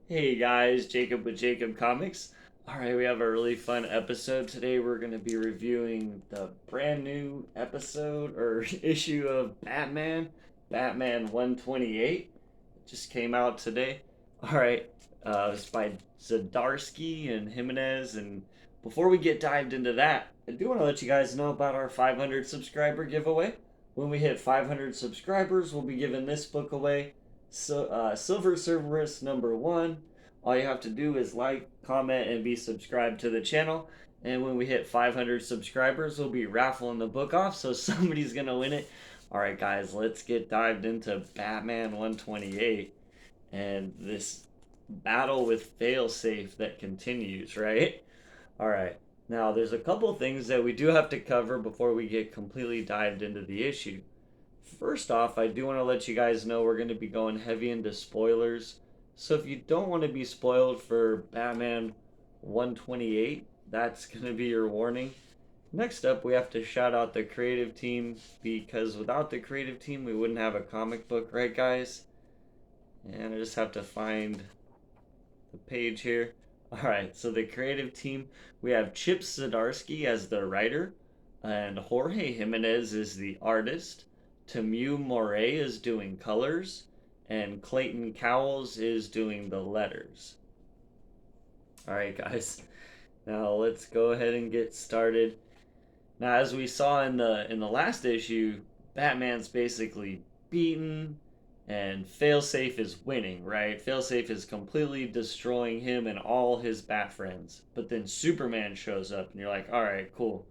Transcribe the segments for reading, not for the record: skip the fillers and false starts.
Hey guys, Jacob with Jacob Comics. Alright, we have a really fun episode today. We're going to be reviewing the brand new episode or issue of Batman 128. It just came out today. Alright, it's by Zdarsky and Jimenez. And before we get dived into that, I do want to let you guys know about our 500 subscriber giveaway. When we hit 500 subscribers, we'll be giving this book away. So, Silver Cerberus #1. All you have to do is like, comment, and be subscribed to the channel. And when we hit 500 subscribers, we'll be raffling the book off, so somebody's gonna win it. All right, guys, let's get dived into Batman 128 and this battle with Failsafe that continues, right? All right. Now, there's a couple things that we do have to cover before we get completely dived into the issue. First off, I do want to let you guys know we're going to be going heavy into spoilers. So if you don't want to be spoiled for Batman 128, that's going to be your warning. Next up, we have to shout out the creative team because without the creative team, we wouldn't have a comic book, right, guys? And I just have to find the page here. All right, so the creative team, we have Chip Zdarsky as the writer, and Jorge Jimenez is the artist. Temu Moret is doing colors, and Clayton Cowles is doing the letters. All right, guys. Now let's go ahead and get started. Now, as we saw in the last issue, Batman's basically beaten, and Failsafe is winning, right? Failsafe is completely destroying him and all his Bat friends. But then Superman shows up, and you're like, all right, cool.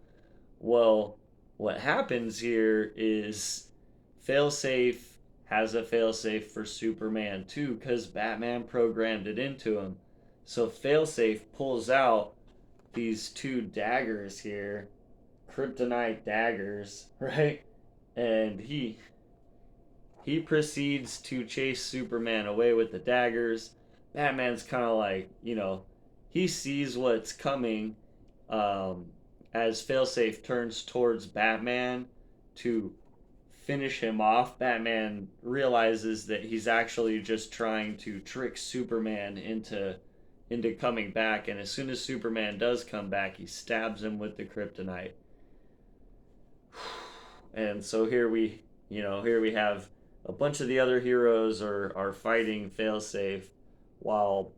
Well, what happens here is Failsafe has a failsafe for Superman too, because Batman programmed it into him. So Failsafe pulls out these two daggers here, kryptonite daggers, right? And he proceeds to chase Superman away with the daggers. Batman's kind of like, he sees what's coming um, as Failsafe turns towards Batman to finish him off. Batman realizes that he's actually just trying to trick Superman into coming back, and as soon as Superman does come back, he stabs him with the kryptonite. And so here we have a bunch of the other heroes are fighting Failsafe while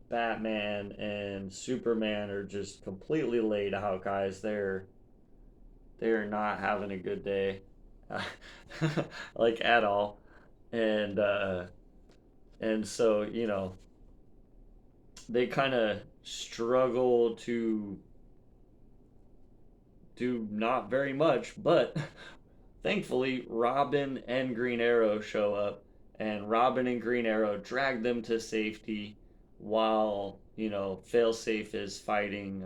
Batman and Superman are just completely laid out, guys. They're not having a good day, like at all, and so they kind of struggle to do not very much, but thankfully, Robin and Green Arrow show up, and Robin and Green Arrow drag them to safety while, Failsafe is fighting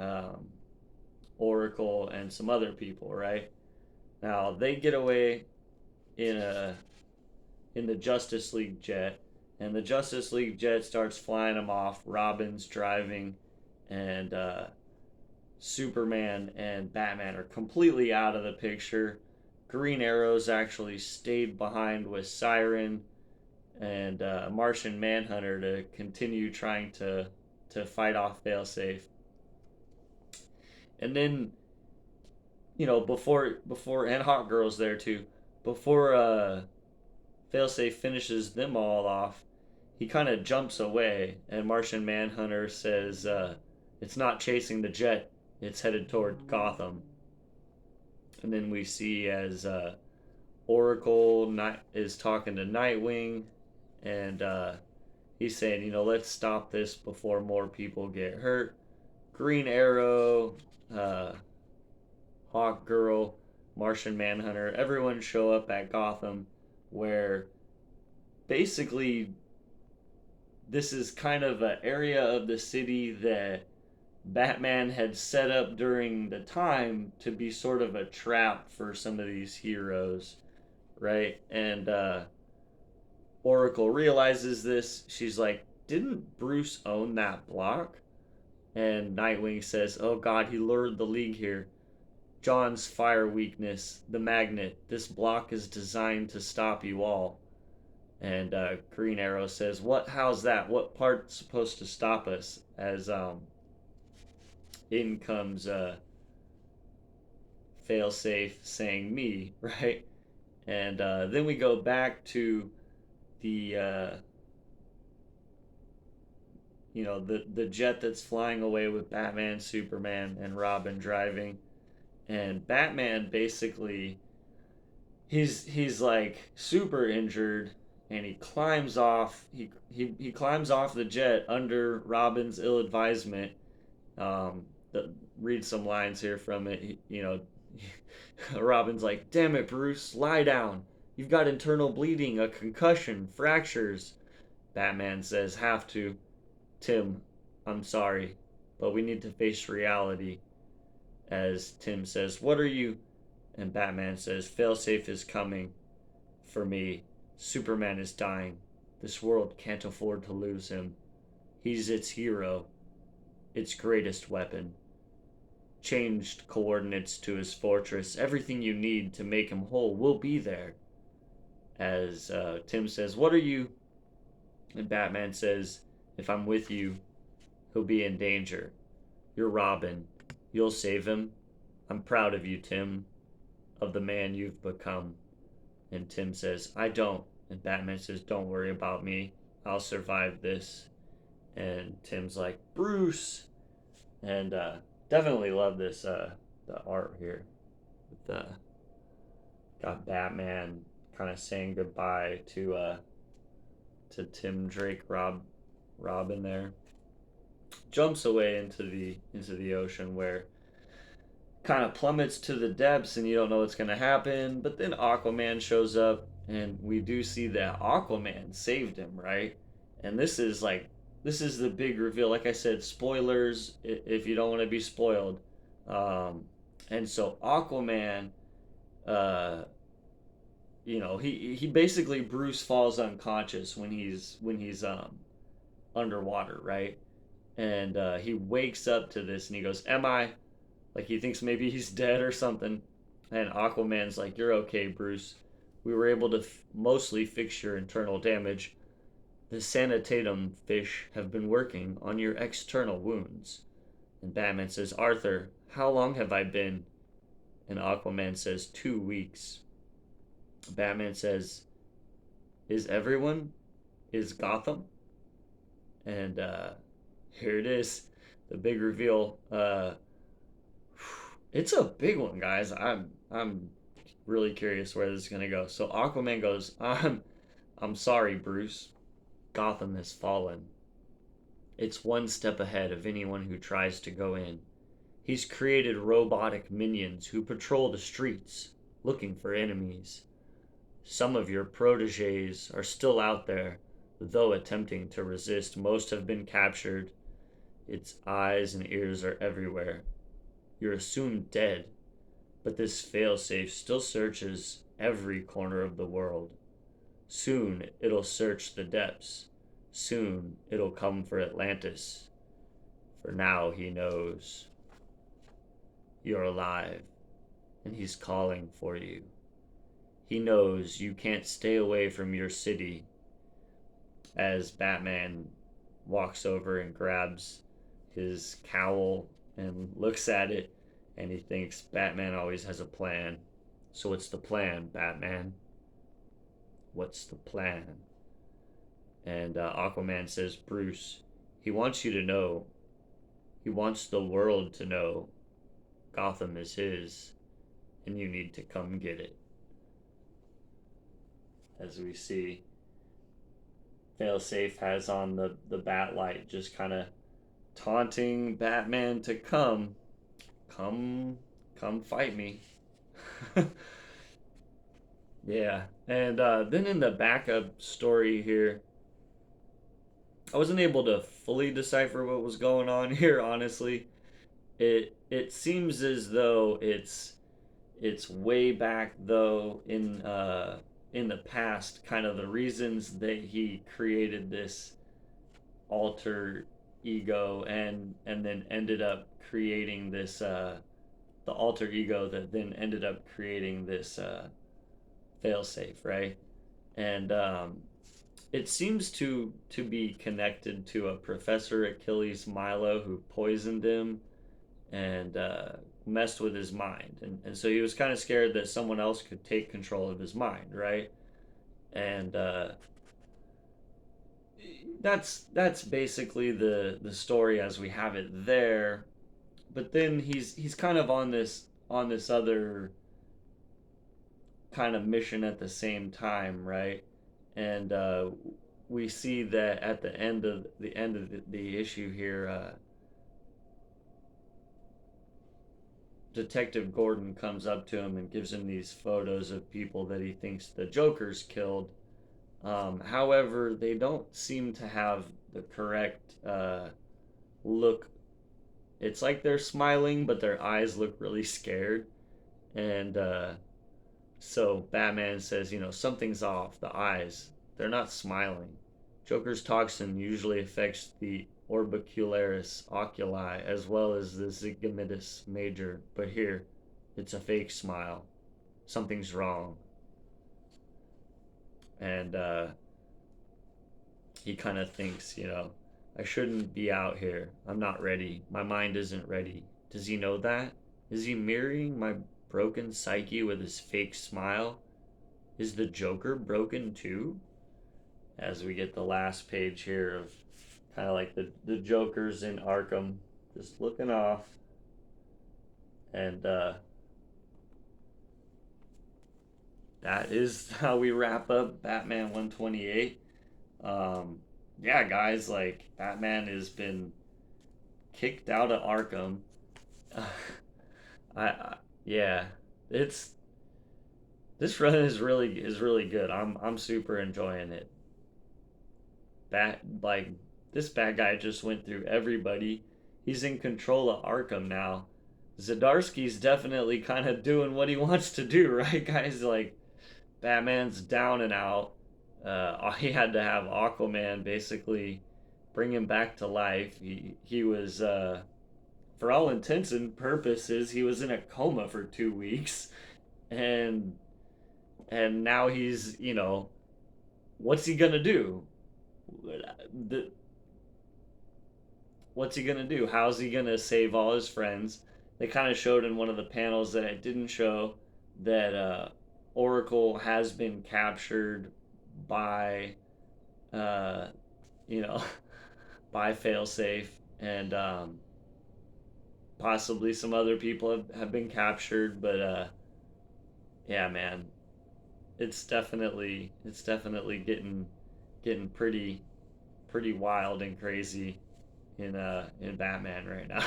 Oracle and some other people, right? Now, they get away in a in the Justice League jet, and the Justice League jet starts flying them off. Robin's driving, and Superman and Batman are completely out of the picture. Green Arrow's actually stayed behind with Siren and Martian Manhunter to continue trying to fight off Failsafe. And then, before and Hot Girl's there too. Before Failsafe finishes them all off, he kind of jumps away, and Martian Manhunter says, "It's not chasing the jet; it's headed toward Gotham." And then we see as Oracle is talking to Nightwing, and he's saying, let's stop this before more people get hurt. Green Arrow, uh, Hawk Girl, Martian Manhunter, everyone show up at Gotham, where basically this is kind of an area of the city that Batman had set up during the time to be sort of a trap for some of these heroes, right? And Oracle realizes this. She's like, "Didn't Bruce own that block?" And Nightwing says, "Oh God, he lured the League here. John's fire weakness, the magnet. This block is designed to stop you all." And Green Arrow says, "What? How's that? What part's supposed to stop us?" As in comes Failsafe saying, "Me," right? And then we go back to the the jet that's flying away with Batman, Superman, and Robin driving. And Batman basically he's like super injured, and he climbs off he climbs off the jet under Robin's ill advisement. The, read some lines here from it. Robin's like, "Damn it, Bruce, lie down. You've got internal bleeding, a concussion, fractures." Batman says, "Have to. Tim, I'm sorry, but we need to face reality." As Tim says, "What are you?" And Batman says, "Failsafe is coming for me. Superman is dying. This world can't afford to lose him. He's its hero, its greatest weapon. Changed coordinates to his fortress. Everything you need to make him whole will be there." As Tim says, "What are you?" And Batman says, "If I'm with you, he'll be in danger. You're Robin. You'll save him. I'm proud of you, Tim, of the man you've become." And Tim says, "I don't." And Batman says, "Don't worry about me. I'll survive this." And Tim's like, "Bruce." And definitely love this the art here. With got Batman kind of saying goodbye to Tim Drake Robin there. Jumps away into the ocean where kind of plummets to the depths, and you don't know what's going to happen. But then Aquaman shows up, and we do see that Aquaman saved him, right? And this is the big reveal. Like I said, spoilers if you don't want to be spoiled. Um, and so Aquaman, uh, he basically Bruce falls unconscious when he's underwater, right? And he wakes up to this, and he goes, "Am I?" Like he thinks maybe he's dead or something. And Aquaman's like, "You're okay, Bruce. We were able to mostly fix your internal damage. The sanitatum fish have been working on your external wounds." And Batman says, "Arthur, how long have I been?" And Aquaman says, "2 weeks." Batman says, "Is everyone? Is Gotham?" And here it is, the big reveal. It's a big one, guys. I'm really curious where this is gonna go. So Aquaman goes, I'm sorry, Bruce. Gotham has fallen. It's one step ahead of anyone who tries to go in. He's created robotic minions who patrol the streets looking for enemies. Some of your proteges are still out there, though attempting to resist. Most have been captured. Its eyes and ears are everywhere. You're assumed dead, but this failsafe still searches every corner of the world. Soon it'll search the depths. Soon it'll come for Atlantis. For now he knows you're alive, and he's calling for you. He knows you can't stay away from your city. As Batman walks over and grabs his cowl and looks at it, and he thinks Batman always has a plan. "So what's the plan, Batman? What's the plan?" And Aquaman says, "Bruce, he wants you to know. He wants the world to know Gotham is his, and you need to come get it." As we see, Failsafe has on the bat light, just kind of taunting Batman to come, come fight me. Yeah, and then in the backup story here, I wasn't able to fully decipher what was going on here. Honestly, it seems as though it's way back though in the past, kind of the reasons that he created this alter ego, and then ended up creating this the alter ego that then ended up creating this failsafe, right? And it seems to be connected to a Professor Achilles Milo who poisoned him and messed with his mind, and so he was kind of scared that someone else could take control of his mind, right? And that's basically the story as we have it there. But then he's kind of on this other kind of mission at the same time, right? And we see that at the issue here, Detective Gordon comes up to him and gives him these photos of people that he thinks the Joker's killed. However, they don't seem to have the correct look. It's like they're smiling, but their eyes look really scared. And so Batman says, something's off. The eyes, they're not smiling. Joker's toxin usually affects the orbicularis oculi as well as the zygomatus major, but here, it's a fake smile. Something's wrong. And he kind of thinks, I shouldn't be out here. I'm not ready. My mind isn't ready. Does he know that? Is he mirroring my broken psyche with his fake smile? Is the Joker broken too? As we get the last page here of kind of like the Joker's in Arkham, just looking off. And that is how we wrap up Batman 128. Yeah, guys, like Batman has been kicked out of Arkham. I yeah, it's this run is really good. I'm super enjoying it. Like this bad guy just went through everybody. He's in control of Arkham now. Zdarsky's definitely kind of doing what he wants to do, right, guys? Like Batman's down and out. He had to have Aquaman basically bring him back to life. He was, for all intents and purposes, he was in a coma for 2 weeks, and now he's what's he gonna do? The, what's he gonna do? How's he gonna save all his friends? They kind of showed in one of the panels that it didn't show that Oracle has been captured by, uh, you know, by Failsafe, and possibly some other people have been captured. But yeah, man, it's definitely getting pretty wild and crazy in Batman right now.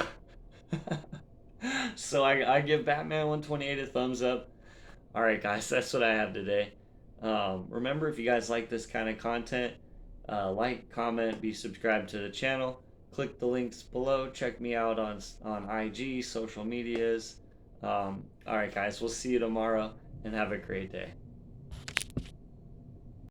So I give Batman 128 a thumbs up. All right, guys, that's what I have today. Remember, if you guys like this kind of content, like, comment, be subscribed to the channel. Click the links below. Check me out on IG, social medias. All right, guys, we'll see you tomorrow, and have a great day.